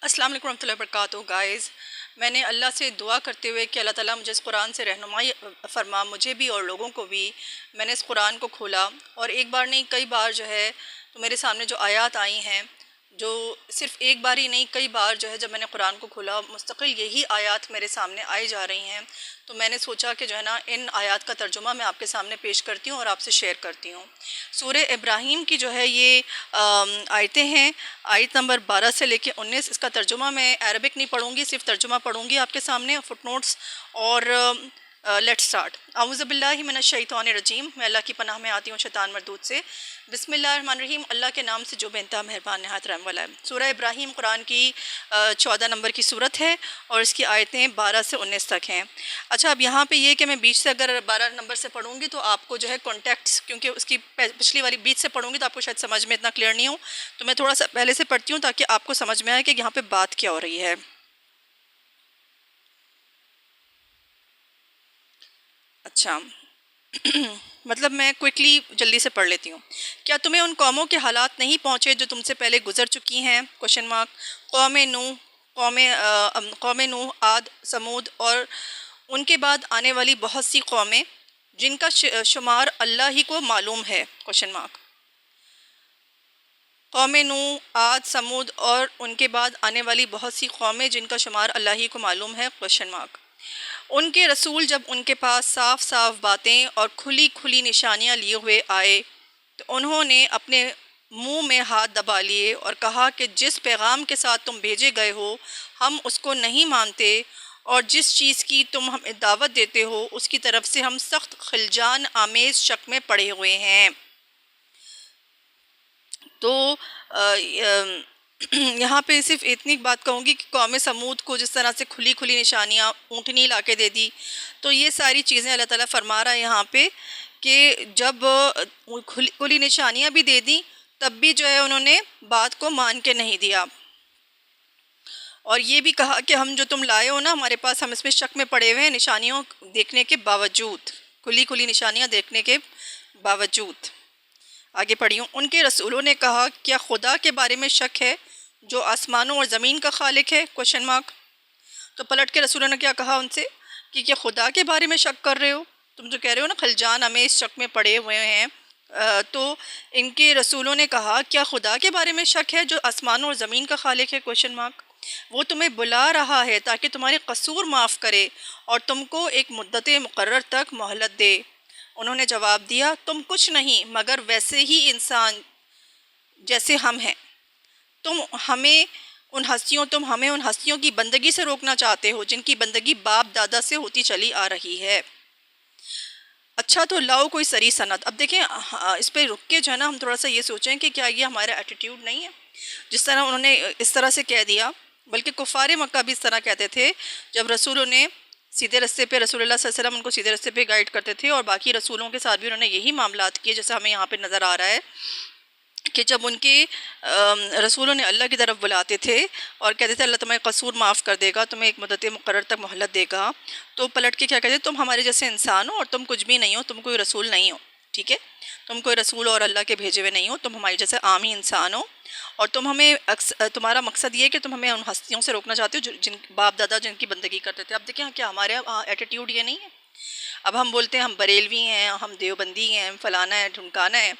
السلام علیکم ورحمۃ اللہ وبرکاتہ گائز. میں نے اللہ سے دعا کرتے ہوئے کہ اللہ تعالیٰ مجھے اس قرآن سے رہنمائی فرما، مجھے بھی اور لوگوں کو بھی. میں نے اس قرآن کو کھولا اور ایک بار نہیں کئی بار جو ہے تو میرے سامنے جو آیات آئی ہیں، جو صرف ایک بار ہی نہیں کئی بار جو ہے جب میں نے قرآن کو کھولا مستقل یہی آیات میرے سامنے آئی جا رہی ہیں. تو میں نے سوچا کہ جو ہے نا ان آیات کا ترجمہ میں آپ کے سامنے پیش کرتی ہوں اور آپ سے شیئر کرتی ہوں. سورہ ابراہیم کی جو ہے یہ آیتیں ہیں. آیت نمبر 12 سے لے کے 19. اس کا ترجمہ میں عربک نہیں پڑھوں گی، صرف ترجمہ پڑھوں گی آپ کے سامنے، فٹ نوٹس. اور لیٹ سٹارٹ. اعوذ باللہ من الشیطان الرجیم. میں اللہ کی پناہ میں آتی ہوں شیطان مردود سے. بسم اللہ الرحمن الرحیم. اللہ کے نام سے جو بے انتہا مہربان نہایت رحم والا ہے. سورہ ابراہیم قرآن کی 14 نمبر کی صورت ہے اور اس کی آیتیں 12 سے 19 تک ہیں. اچھا، اب یہاں پہ یہ کہ میں بیچ سے اگر 12 نمبر سے پڑھوں گی تو آپ کو جو ہے کانٹیکٹس، کیونکہ اس کی پچھلی والی بیچ سے پڑھوں گی تو آپ کو شاید سمجھ میں اتنا کلیئر نہیں ہو، تو میں تھوڑا سا پہلے سے پڑھتی ہوں تاکہ آپ کو سمجھ میں آئے کہ یہاں پہ بات کیا ہو رہی ہے. اچھا مطلب میں کوئکلی جلدی سے پڑھ لیتی ہوں. کیا تمہیں ان قوموں کے حالات نہیں پہنچے جو تم سے پہلے گزر چکی ہیں؟ Question mark. قوم نوح، عاد، سمود اور ان کے بعد آنے والی بہت سی قومیں جن کا شمار اللہ ہی کو معلوم ہے. Question mark. قوم نوح، عاد، سمود اور ان کے بعد آنے والی بہت سی قومیں جن کا شمار اللہ ہی کو معلوم ہے. Question mark. ان کے رسول جب ان کے پاس صاف صاف باتیں اور کھلی کھلی نشانیاں لیے ہوئے آئے تو انہوں نے اپنے منہ میں ہاتھ دبا لیے اور کہا کہ جس پیغام کے ساتھ تم بھیجے گئے ہو ہم اس کو نہیں مانتے، اور جس چیز کی تم ہمیں دعوت دیتے ہو اس کی طرف سے ہم سخت خلجان آمیز شک میں پڑے ہوئے ہیں. تو یہاں پہ صرف اتنی بات کہوں گی کہ قوم سمود کو جس طرح سے کھلی کھلی نشانیاں اونٹنی لا کے دے دی، تو یہ ساری چیزیں اللہ تعالیٰ فرما رہا ہے یہاں پہ کہ جب کھلی کھلی نشانیاں بھی دے دیں تب بھی جو ہے انہوں نے بات کو مان کے نہیں دیا. اور یہ بھی کہا کہ ہم جو تم لائے ہو نا ہمارے پاس، ہم اس پہ شک میں پڑے ہوئے ہیں نشانیوں دیکھنے کے باوجود، کھلی کھلی نشانیاں دیکھنے کے باوجود. آگے پڑھی ہوں. ان کے رسولوں نے کہا کیا خدا کے بارے میں شک ہے جو آسمانوں اور زمین کا خالق ہے؟ Question mark. تو پلٹ کے رسولوں نے کیا کہا ان سے کہ کیا خدا کے بارے میں شک کر رہے ہو؟ تم جو کہہ رہے ہو نا خلجان ہمیں اس شک میں پڑے ہوئے ہیں. تو ان کے رسولوں نے کہا کیا خدا کے بارے میں شک ہے جو آسمانوں اور زمین کا خالق ہے؟ Question mark. وہ تمہیں بلا رہا ہے تاکہ تمہارے قصور معاف کرے اور تم کو ایک مدت مقرر تک مہلت دے. انہوں نے جواب دیا تم کچھ نہیں مگر ویسے ہی انسان جیسے ہم ہیں. تم ہمیں ان ہستیوں کی بندگی سے روکنا چاہتے ہو جن کی بندگی باپ دادا سے ہوتی چلی آ رہی ہے. اچھا تو لاؤ کوئی سری سند. اب دیکھیں اس پہ رک کے جو ہے نا ہم تھوڑا سا یہ سوچیں کہ کیا یہ ہمارا ایٹیٹیوڈ نہیں ہے؟ جس طرح انہوں نے اس طرح سے کہہ دیا، بلکہ کفار مکہ بھی اس طرح کہتے تھے جب رسولوں نے سیدھے رستے پہ، رسول اللہ صلی اللہ علیہ وسلم ان کو سیدھے رستے پہ گائیڈ کرتے تھے، اور باقی رسولوں کے ساتھ بھی انہوں نے یہی معاملات کیے جیسے ہمیں یہاں پہ نظر آ رہا ہے کہ جب ان کے رسولوں نے اللہ کی طرف بلاتے تھے اور کہتے تھے اللہ تمہیں قصور معاف کر دے گا، تمہیں ایک مدت مقرر تک مہلت دے گا، تو پلٹ کے کیا کہتے تم ہمارے جیسے انسان ہو اور تم کچھ بھی نہیں ہو، تم کوئی رسول نہیں ہو. ٹھیک ہے، تم کوئی رسول اور اللہ کے بھیجے ہوئے نہیں ہو، تم ہمارے جیسے عام ہی انسان ہو، اور تم ہمیں تمہارا مقصد یہ ہے کہ تم ہمیں ان ہستیوں سے روکنا چاہتے ہو جن باپ دادا جن کی بندگی کرتے تھے. اب دیکھیں کیا ہمارے ایٹیٹیوڈ یہ نہیں ہے؟ اب ہم بولتے ہیں ہم بریلوی ہیں، ہم دیوبندی ہیں، فلانا ہے ڈھمکانا ہے،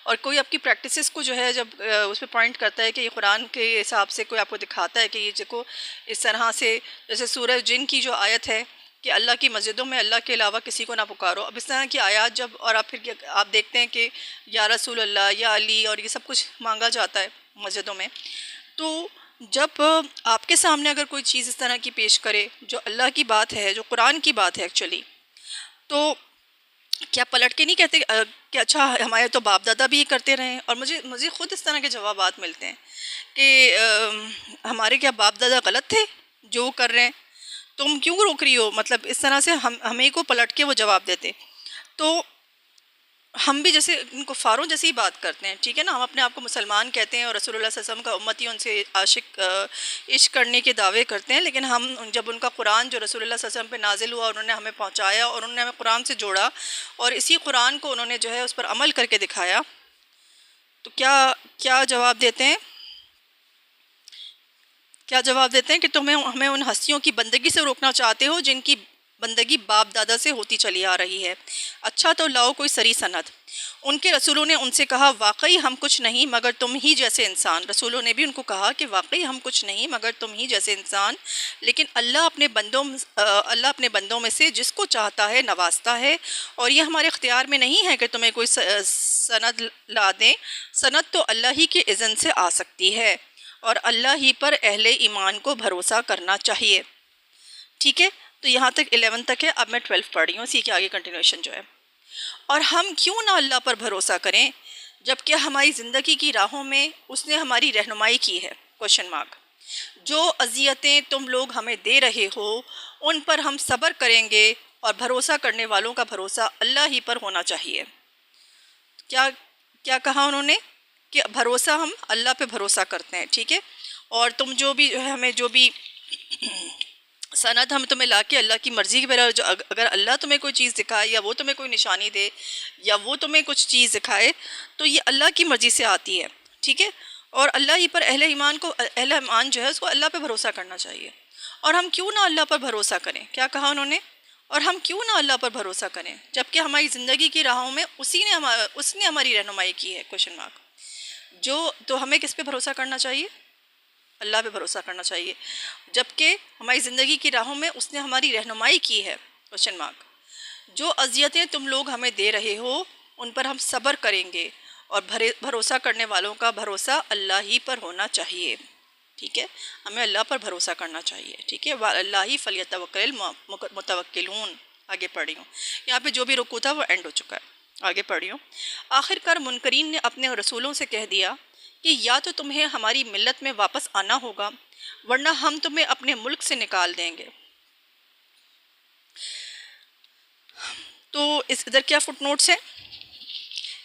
اور کوئی آپ کی پریکٹسز کو جو ہے جب اس پہ پوائنٹ کرتا ہے کہ یہ قرآن کے حساب سے کوئی آپ کو دکھاتا ہے کہ یہ دیکھو اس طرح سے، جیسے سورہ جن کی جو آیت ہے کہ اللہ کی مسجدوں میں اللہ کے علاوہ کسی کو نہ پکارو. اب اس طرح کی آیات جب، اور آپ پھر آپ دیکھتے ہیں کہ یا رسول اللہ یا علی اور یہ سب کچھ مانگا جاتا ہے مسجدوں میں، تو جب آپ کے سامنے اگر کوئی چیز اس طرح کی پیش کرے جو اللہ کی بات ہے، جو قرآن کی بات ہے ایکچولی، تو کیا پلٹ کے نہیں کہتے کہ اچھا ہمارے تو باپ دادا بھی یہ کرتے رہے ہیں؟ اور مجھے خود اس طرح کے جوابات ملتے ہیں کہ ہمارے کیا باپ دادا غلط تھے جو کر رہے ہیں، تم کیوں روک رہی ہو؟ مطلب اس طرح سے ہمیں کو پلٹ کے وہ جواب دیتے. تو ہم بھی جیسے ان کفاروں جیسی ہی بات کرتے ہیں. ٹھیک ہے نا، ہم اپنے آپ کو مسلمان کہتے ہیں اور رسول اللہ صلی اللہ علیہ وسلم کا امتی، ان سے عشق کرنے کے دعوے کرتے ہیں، لیکن ہم جب ان کا قرآن جو رسول اللہ صلی اللہ علیہ وسلم پہ نازل ہوا انہوں نے ہمیں پہنچایا اور انہوں نے ہمیں قرآن سے جوڑا اور اسی قرآن کو انہوں نے جو ہے اس پر عمل کر کے دکھایا، تو کیا جواب دیتے ہیں کیا جواب دیتے ہیں کہ ہمیں ان ہستیوں کی بندگی سے روکنا چاہتے ہو جن کی بندگی باپ دادا سے ہوتی چلی آ رہی ہے، اچھا تو لاؤ کوئی سری سند۔ ان کے رسولوں نے ان سے کہا واقعی ہم کچھ نہیں مگر تم ہی جیسے انسان۔ رسولوں نے بھی ان کو کہا کہ واقعی ہم کچھ نہیں مگر تم ہی جیسے انسان، لیکن اللہ اپنے بندوں میں سے جس کو چاہتا ہے نوازتا ہے، اور یہ ہمارے اختیار میں نہیں ہے کہ تمہیں کوئی سند لا دیں، سند تو اللہ ہی کے اذن سے آ سکتی ہے، اور اللہ ہی پر اہل ایمان کو بھروسہ کرنا چاہیے۔ ٹھیک ہے، تو یہاں تک 11 تک ہے۔ اب میں 12 پڑھ رہی ہوں، اسی کے آگے کنٹینویشن جو ہے۔ اور ہم کیوں نہ اللہ پر بھروسہ کریں جبکہ ہماری زندگی کی راہوں میں اس نے ہماری رہنمائی کی ہے، کوشچن مارک۔ جو اذیتیں تم لوگ ہمیں دے رہے ہو ان پر ہم صبر کریں گے، اور بھروسہ کرنے والوں کا بھروسہ اللہ ہی پر ہونا چاہیے۔ کیا کہا انہوں نے کہ بھروسہ ہم اللہ پہ بھروسہ کرتے ہیں، ٹھیک ہے، اور تم جو بھی ہمیں جو بھی سند ہم تمہیں لا کے اللہ کی مرضی کے بغیر، اگر اللہ تمہیں کوئی چیز دکھائے یا وہ تمہیں کوئی نشانی دے یا وہ تمہیں کچھ چیز دکھائے تو یہ اللہ کی مرضی سے آتی ہے، ٹھیک ہے، اور اللہ ہی پر اہل ایمان جو ہے اس کو اللہ پہ بھروسہ کرنا چاہیے۔ اور ہم کیوں نہ اللہ پر بھروسہ کریں، کیا کہا انہوں نے، اور ہم کیوں نہ اللہ پر بھروسہ کریں جبکہ ہماری زندگی کی راہوں میں اس نے ہماری رہنمائی کی ہے، کوشچن مارک۔ تو ہمیں کس پہ بھروسہ کرنا چاہیے، اللہ پہ بھروسہ کرنا چاہیے، جبکہ ہماری زندگی کی راہوں میں اس نے ہماری رہنمائی کی ہے، کوشچن مارک۔ جو اذیتیں تم لوگ ہمیں دے رہے ہو ان پر ہم صبر کریں گے، اور بھروسہ کرنے والوں کا بھروسہ اللہ ہی پر ہونا چاہیے، ٹھیک ہے، ہمیں اللہ پر بھروسہ کرنا چاہیے، ٹھیک ہے، وَعَلَى اللَّهِ فَلْيَتَوَكَّلِ الْمُتَوَكِّلُونَ۔ آگے پڑھی ہوں، یہاں پہ جو بھی رکوع تھا وہ اینڈ ہو چکا ہے، آگے پڑھی ہوں۔ آخر کار منکرین نے اپنے رسولوں سے کہہ دیا کہ یا تو تمہیں ہماری ملت میں واپس آنا ہوگا ورنہ ہم تمہیں اپنے ملک سے نکال دیں گے۔ تو ادھر کیا فٹ نوٹس ہیں،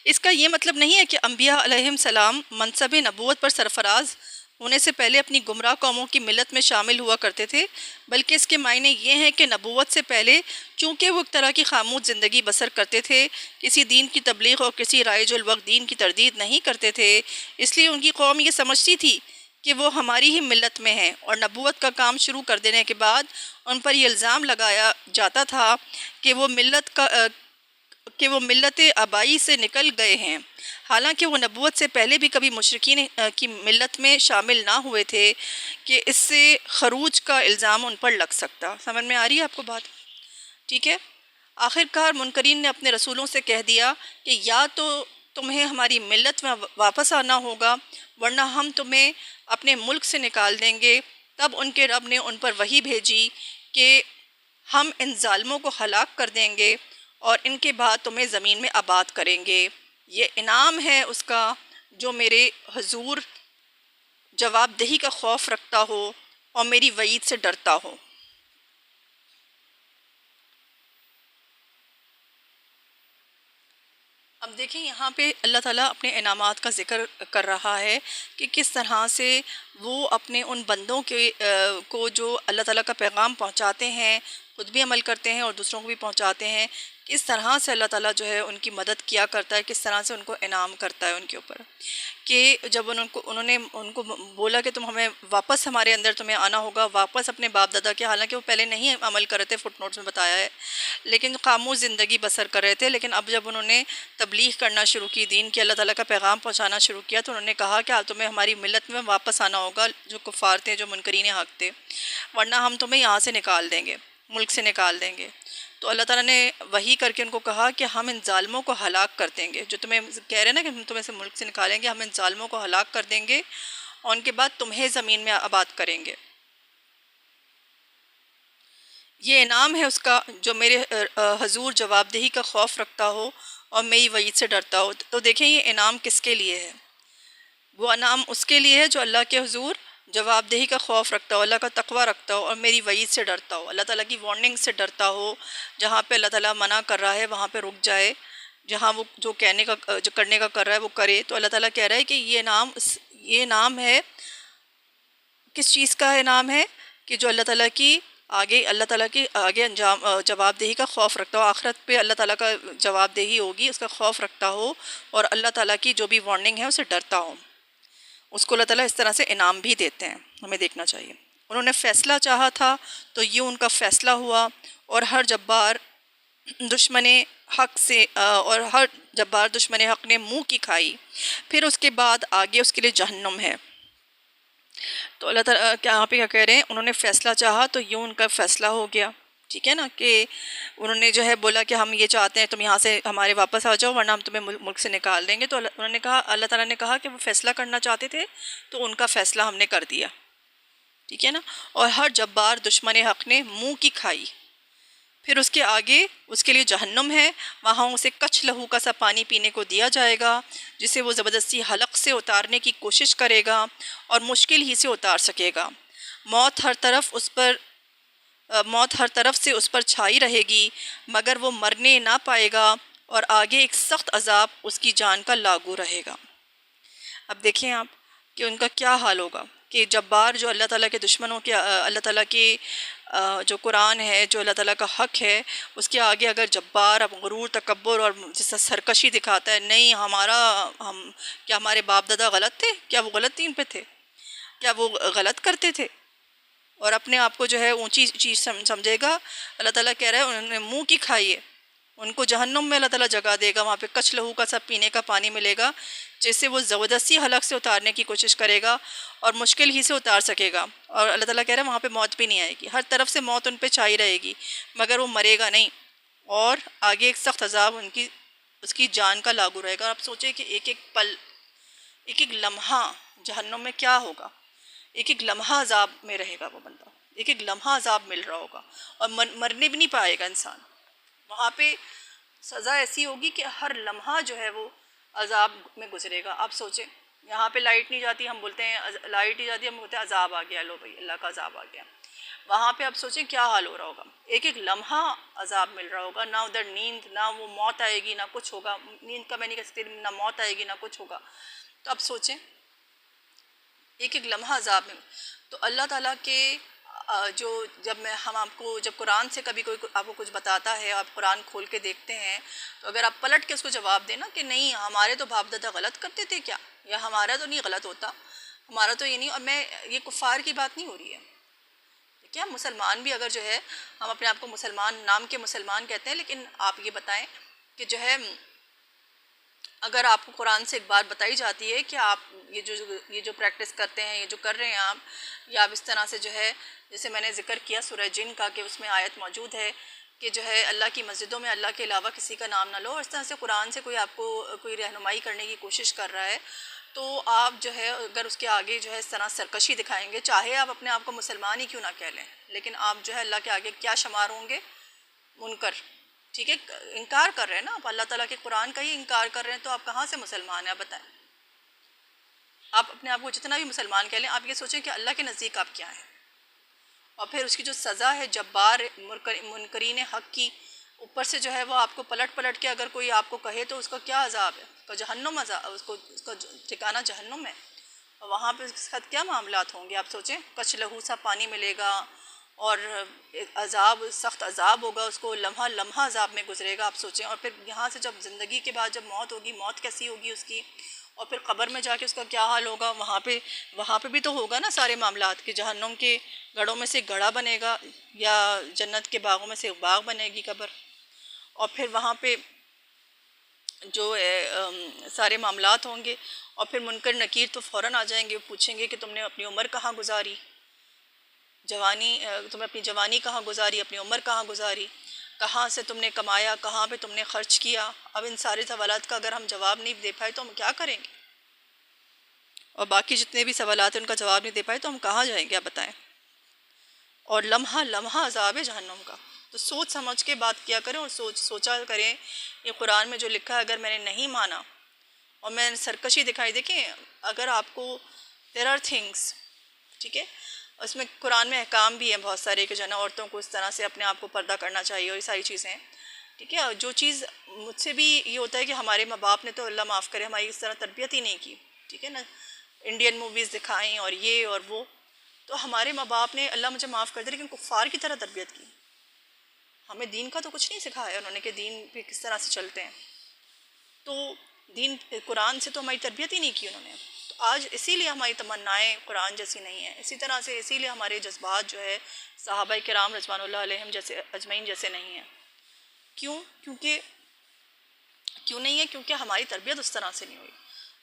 اس کا یہ مطلب نہیں ہے کہ انبیاء علیہ السلام منصب نبوت پر سرفراز ہونے سے پہلے اپنی گمراہ قوموں کی ملت میں شامل ہوا کرتے تھے، بلکہ اس کے معنی یہ ہیں کہ نبوت سے پہلے چونکہ وہ ایک طرح کی خاموش زندگی بسر کرتے تھے، کسی دین کی تبلیغ اور کسی رائج الوقت دین کی تردید نہیں کرتے تھے، اس لیے ان کی قوم یہ سمجھتی تھی کہ وہ ہماری ہی ملت میں ہیں، اور نبوت کا کام شروع کر دینے کے بعد ان پر یہ الزام لگایا جاتا تھا کہ وہ ملت آبائی سے نکل گئے ہیں، حالانکہ وہ نبوت سے پہلے بھی کبھی مشرکین کی ملت میں شامل نہ ہوئے تھے کہ اس سے خروج کا الزام ان پر لگ سکتا۔ سمجھ میں آ رہی ہے آپ کو بات، ٹھیک ہے۔ آخر کار منکرین نے اپنے رسولوں سے کہہ دیا کہ یا تو تمہیں ہماری ملت میں واپس آنا ہوگا ورنہ ہم تمہیں اپنے ملک سے نکال دیں گے۔ تب ان کے رب نے ان پر وحی بھیجی کہ ہم ان ظالموں کو ہلاک کر دیں گے اور ان کے بعد تمہیں زمین میں آباد کریں گے، یہ انعام ہے اس کا جو میرے حضور جواب دہی کا خوف رکھتا ہو اور میری وعید سے ڈرتا ہو۔ اب دیکھیں یہاں پہ اللہ تعالیٰ اپنے انعامات کا ذکر کر رہا ہے کہ کس طرح سے وہ اپنے ان بندوں کو جو اللہ تعالیٰ کا پیغام پہنچاتے ہیں، خود بھی عمل کرتے ہیں اور دوسروں کو بھی پہنچاتے ہیں، کس طرح سے اللہ تعالیٰ جو ہے ان کی مدد کیا کرتا ہے، کس طرح سے ان کو انعام کرتا ہے ان کے اوپر، کہ جب انہوں نے ان کو بولا کہ تم ہمیں واپس ہمارے اندر تمہیں آنا ہوگا، واپس اپنے باپ دادا کے، حالانکہ وہ پہلے نہیں عمل کر رہے تھے، فٹ نوٹس میں بتایا ہے، لیکن خاموش زندگی بسر کر رہے تھے، لیکن اب جب انہوں نے تبلیغ کرنا شروع کی، دین کی، اللہ تعالیٰ کا پیغام پہنچانا شروع کیا، تو انہوں نے کہا کہ تمہیں ہماری ملت میں واپس آنا ہوگا، جو کفار تھے، جو منکرین حق تھے، ورنہ ہم تمہیں یہاں سے نکال دیں گے، ملک سے نکال دیں گے۔ تو اللہ تعالیٰ نے وحی کر کے ان کو کہا کہ ہم ان ظالموں کو ہلاک کر دیں گے، جو تمہیں کہہ رہے ہیں نا کہ ہم تمہیں سے ملک سے نکالیں گے، ہم ان ظالموں کو ہلاک کر دیں گے اور ان کے بعد تمہیں زمین میں آباد کریں گے۔ یہ انعام ہے اس کا جو میرے حضور جواب دہی کا خوف رکھتا ہو اور میری وعید سے ڈرتا ہو۔ تو دیکھیں یہ انعام کس کے لیے ہے، وہ انعام اس کے لیے ہے جو اللہ کے حضور جواب دہی کا خوف رکھتا ہو، اللہ کا تقوی رکھتا ہو اور میری وعید سے ڈرتا ہو، اللہ تعالیٰ کی وارننگ سے ڈرتا ہو، جہاں پہ اللہ تعالیٰ منع کر رہا ہے وہاں پہ رک جائے، جہاں وہ جو کرنے کا کر رہا ہے وہ کرے۔ تو اللہ تعالیٰ کہہ رہا ہے کہ یہ انعام ہے، کس چیز کا انعام ہے، کہ جو اللہ تعالیٰ کی آگے انجام جواب دہی کا خوف رکھتا ہو، آخرت پہ اللہ تعالیٰ کا جواب دہی ہوگی، اس کا خوف رکھتا ہو اور اللہ تعالیٰ کی جو بھی وارننگ ہے اسے ڈرتا ہو۔ اس کو اللہ تعالیٰ اس طرح سے انعام بھی دیتے ہیں، ہمیں دیکھنا چاہیے۔ انہوں نے فیصلہ چاہا تھا تو یہ ان کا فیصلہ ہوا، اور ہر جبار دشمن حق سے اور ہر جبار دشمن حق نے منہ کی کھائی، پھر اس کے بعد آگے اس کے لیے جہنم ہے۔ تو اللہ تعالیٰ یہاں پہ کیا کہہ رہے ہیں، انہوں نے فیصلہ چاہا تو یہ ان کا فیصلہ ہو گیا، ٹھیک ہے نا، کہ انہوں نے جو ہے بولا کہ ہم یہ چاہتے ہیں تم یہاں سے ہمارے واپس آ جاؤ ورنہ ہم تمہیں ملک سے نکال دیں گے۔ تو انہوں نے کہا، اللہ تعالیٰ نے کہا کہ وہ فیصلہ کرنا چاہتے تھے تو ان کا فیصلہ ہم نے کر دیا، ٹھیک ہے نا، اور ہر جبار دشمن حق نے منہ کی کھائی۔ پھر اس کے آگے اس کے لیے جہنم ہے، وہاں اسے کچھ لہو کا سا پانی پینے کو دیا جائے گا، جسے وہ زبردستی حلق سے اتارنے کی کوشش کرے گا اور مشکل ہی سے اتار سکے گا۔ موت ہر طرف سے اس پر چھائی رہے گی، مگر وہ مرنے نہ پائے گا، اور آگے ایک سخت عذاب اس کی جان کا لاگو رہے گا۔ اب دیکھیں آپ کہ ان کا کیا حال ہوگا، کہ جبار جو اللہ تعالیٰ کے دشمنوں کے اللہ تعالیٰ کی جو قرآن ہے، جو اللہ تعالیٰ کا حق ہے، اس کے آگے اگر جبار اب غرور، تکبر اور جس طرح سرکشی دکھاتا ہے، نہیں کیا ہمارے باپ دادا غلط تھے، کیا وہ غلط دین پہ تھے، کیا وہ غلط کرتے تھے، اور اپنے آپ کو جو ہے اونچی چیز سمجھے گا، اللہ تعالیٰ کہہ رہا ہے انہوں نے منہ کی کھائی ہے، ان کو جہنم میں اللہ تعالیٰ جگہ دے گا، وہاں پہ کچھ لہو کا سب پینے کا پانی ملے گا، جس سے وہ زبردستی حلق سے اتارنے کی کوشش کرے گا اور مشکل ہی سے اتار سکے گا۔ اور اللہ تعالیٰ کہہ رہا ہے وہاں پہ موت بھی نہیں آئے گی، ہر طرف سے موت ان پہ چھائی رہے گی، مگر وہ مرے گا نہیں، اور آگے ایک سخت عذاب اس کی جان کا لاگو رہے گا۔ اور آپ سوچیں کہ ایک ایک پل، ایک ایک لمحہ جہنم میں کیا ہوگا، ایک ایک لمحہ عذاب میں رہے گا وہ بندہ، ایک ایک لمحہ عذاب مل رہا ہوگا، اور مرنے بھی نہیں پائے گا انسان۔ وہاں پہ سزا ایسی ہوگی کہ ہر لمحہ جو ہے وہ عذاب میں گزرے گا۔ آپ سوچیں، یہاں پہ لائٹ نہیں جاتی، ہم بولتے ہیں لائٹ نہیں جاتی، ہم بولتے ہیں عذاب آ گیا، لو بھائی اللہ کا عذاب آ گیا۔ وہاں پہ آپ سوچیں کیا حال ہو رہا ہوگا، ایک ایک لمحہ عذاب مل رہا ہوگا، نہ ادھر نیند، نہ وہ موت آئے گی، نہ کچھ ہوگا، نیند کا میں نہیں کہہ سکتی، نہ موت آئے گی نہ کچھ ہوگا۔ تو آپ سوچیں ایک ایک لمحہ عذاب میں۔ تو اللہ تعالیٰ کے ہم آپ کو جب قرآن سے کبھی کوئی آپ کو کچھ بتاتا ہے، آپ قرآن کھول کے دیکھتے ہیں، تو اگر آپ پلٹ کے اس کو جواب دیں نا کہ نہیں ہمارے تو باپ دادا غلط کرتے تھے کیا، یا ہمارا تو نہیں غلط ہوتا، ہمارا تو یہ نہیں، اور یہ کفار کی بات نہیں ہو رہی ہے، ٹھیک ہے، مسلمان بھی اگر جو ہے، ہم اپنے آپ کو مسلمان نام کے مسلمان کہتے ہیں، لیکن آپ یہ بتائیں کہ جو ہے اگر آپ کو قرآن سے ایک بات بتائی جاتی ہے کہ آپ یہ جو پریکٹس کرتے ہیں، یہ جو کر رہے ہیں آپ، یا آپ اس طرح سے جو ہے، جیسے میں نے ذکر کیا سورہ جن کا کہ اس میں آیت موجود ہے کہ جو ہے اللہ کی مسجدوں میں اللہ کے علاوہ کسی کا نام نہ لو، اور اس طرح سے قرآن سے کوئی آپ کو کوئی رہنمائی کرنے کی کوشش کر رہا ہے، تو آپ جو ہے اگر اس کے آگے جو ہے اس طرح سرکشی دکھائیں گے، چاہے آپ اپنے آپ کو مسلمان ہی کیوں نہ کہہ لیں، لیکن آپ جو ہے اللہ کے آگے کیا شمار ہوں گے، منکر، ٹھیک ہے، انکار کر رہے ہیں نا آپ اللہ تعالیٰ کے قرآن کا ہی انکار کر رہے ہیں، تو آپ کہاں سے مسلمان ہیں، آپ بتائیں، آپ اپنے آپ کو جتنا بھی مسلمان کہہ لیں، آپ یہ سوچیں کہ اللہ کے نزدیک آپ کیا ہیں، اور پھر اس کی جو سزا ہے جبار منکرین حق کی، اوپر سے جو ہے وہ آپ کو پلٹ کے اگر کوئی آپ کو کہے تو اس کا کیا عذاب ہے، اس کا جہنم عذاب، اس کا ٹھکانہ جہنم ہے، اور وہاں پہ اس کے ساتھ کیا معاملات ہوں گے، آپ سوچیں، کچھ لہو سا پانی ملے گا، اور عذاب، سخت عذاب ہوگا، اس کو لمحہ لمحہ عذاب میں گزرے گا، آپ سوچیں، اور پھر یہاں سے جب زندگی کے بعد جب موت ہوگی، موت کیسی ہوگی اس کی، اور پھر قبر میں جا کے اس کا کیا حال ہوگا، وہاں پہ بھی تو ہوگا نا سارے معاملات، کہ جہنم کے گڑھوں میں سے گڑھا بنے گا یا جنت کے باغوں میں سے باغ بنے گی قبر، اور پھر وہاں پہ جو سارے معاملات ہوں گے، اور پھر منکر نکیر تو فوراً آ جائیں گے، پوچھیں گے کہ تم نے اپنی عمر کہاں گزاری، تم نے اپنی جوانی کہاں گزاری، اپنی عمر کہاں گزاری، کہاں سے تم نے کمایا، کہاں پہ تم نے خرچ کیا۔ اب ان سارے سوالات کا اگر ہم جواب نہیں دے پائے تو ہم کیا کریں گے، اور باقی جتنے بھی سوالات ہیں ان کا جواب نہیں دے پائے تو ہم کہاں جائیں گے، آپ بتائیں، اور لمحہ لمحہ عذاب ہے جہنم کا۔ تو سوچ سمجھ کے بات کیا کریں، اور سوچا کریں، یہ قرآن میں جو لکھا ہے اگر میں نے نہیں مانا اور میں نے سرکشی دکھائی، دیکھیں اگر آپ کو دیر آر تھنگس، ٹھیک ہے، اس میں قرآن میں احکام بھی ہیں بہت سارے کہ جو ہے نا عورتوں کو اس طرح سے اپنے آپ کو پردہ کرنا چاہیے، اور یہ ساری چیزیں، ٹھیک ہے، جو چیز مجھ سے بھی یہ ہوتا ہے کہ ہمارے ماں باپ نے تو اللہ معاف کرے ہماری اس طرح تربیت ہی نہیں کی، ٹھیک ہے نا، انڈین موویز دکھائیں اور یہ اور وہ، تو ہمارے ماں باپ نے اللہ مجھے معاف کر دے لیکن کفار کی طرح تربیت کی، ہمیں دین کا تو کچھ نہیں سکھایا انہوں نے کہ دین پہ کس طرح سے چلتے ہیں، تو دین قرآن سے تو ہماری تربیت ہی نہیں کی انہوں نے، تو آج اسی لیے ہماری تمنائیں قرآن جیسی نہیں ہیں، اسی طرح سے اسی لیے ہمارے جذبات جو ہے صحابہ کرام رضوان اللہ علیہم جیسے اجمعین جیسے نہیں ہیں۔ کیوں نہیں ہے؟ کیونکہ ہماری تربیت اس طرح سے نہیں ہوئی۔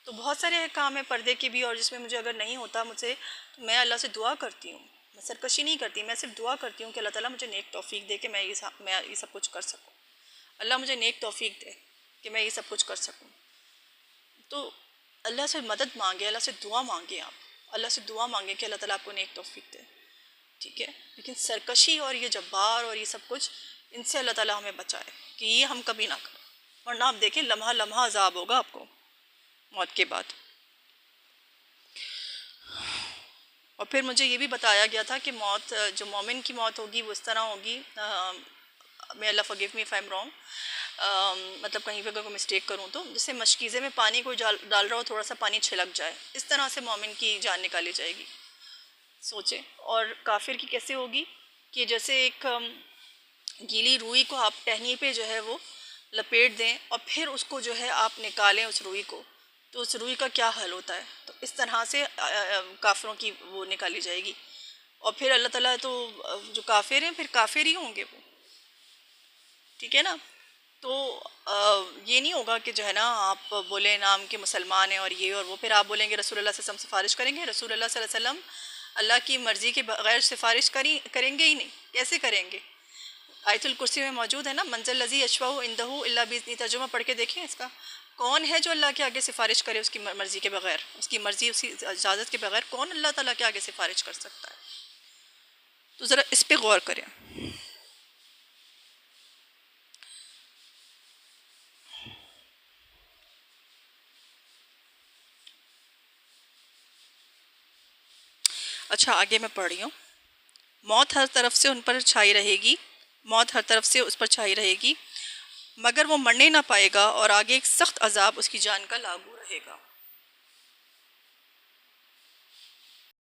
تو بہت سارے کام ہیں پردے کے بھی، اور جس میں مجھے اگر نہیں ہوتا مجھ سے، تو میں اللہ سے دعا کرتی ہوں، میں سرکشی نہیں کرتی، میں صرف دعا کرتی ہوں کہ اللہ تعالیٰ مجھے نیک توفیق دے کہ میں یہ سب کچھ کر سکوں، اللہ مجھے نیک توفیق دے کہ میں یہ سب کچھ کر سکوں۔ تو اللہ سے مدد مانگے، اللہ سے دعا مانگے، آپ اللہ سے دعا مانگے کہ اللہ تعالیٰ آپ کو نیک توفیق دے، ٹھیک ہے؟ لیکن سرکشی اور یہ جبار اور یہ سب کچھ، ان سے اللہ تعالیٰ ہمیں بچائے کہ یہ ہم کبھی نہ کریں، ورنہ آپ دیکھیں لمحہ لمحہ عذاب ہوگا آپ کو موت کے بعد۔ اور پھر مجھے یہ بھی بتایا گیا تھا کہ موت، جو مومن کی موت ہوگی وہ اس طرح ہوگی، may Allah forgive me if I'm wrong، مطلب کہیں پہ اگر کوئی مسٹیک کروں تو، جیسے مشکیزے میں پانی کوئی ڈال رہا ہو، تھوڑا سا پانی چھلک جائے، اس طرح سے مومن کی جان نکالی جائے گی، سوچیں۔ اور کافر کی کیسے ہوگی کہ جیسے ایک گیلی روئی کو آپ ٹہنی پہ جو ہے وہ لپیٹ دیں اور پھر اس کو جو ہے آپ نکالیں اس روئی کو، تو اس روئی کا کیا حل ہوتا ہے، تو اس طرح سے کافروں کی وہ نکالی جائے گی۔ اور پھر اللہ تعالیٰ تو جو کافر ہیں پھر کافر ہی ہوں گے وہ، ٹھیک ہے نا؟ تو یہ نہیں ہوگا کہ جو ہے نا آپ بولیں نام کے مسلمان ہیں اور یہ اور وہ، پھر آپ بولیں گے رسول اللہ صلی اللہ علیہ وسلم سفارش کریں گے۔ رسول اللہ صلی اللہ علیہ وسلم اللہ کی مرضی کے بغیر سفارش کریں گے ہی نہیں، کیسے کریں گے؟ آیت الکرسی میں موجود ہے نا، منزل الذی یشفع عندہ الا باذنہ، ترجمہ پڑھ کے دیکھیں اس کا، کون ہے جو اللہ کے آگے سفارش کرے اس کی مرضی کے بغیر، اس کی مرضی، اس کی اجازت کے بغیر کون اللہ تعالیٰ کے آگے سفارش کر سکتا ہے؟ تو ذرا اس پہ غور کریں۔ اچھا آگے میں پڑھ رہی ہوں۔ موت ہر طرف سے ان پر چھائی رہے گی، موت ہر طرف سے اس پر چھائی رہے گی، مگر وہ مرنے نہ پائے گا، اور آگے ایک سخت عذاب اس کی جان کا لاگو رہے گا۔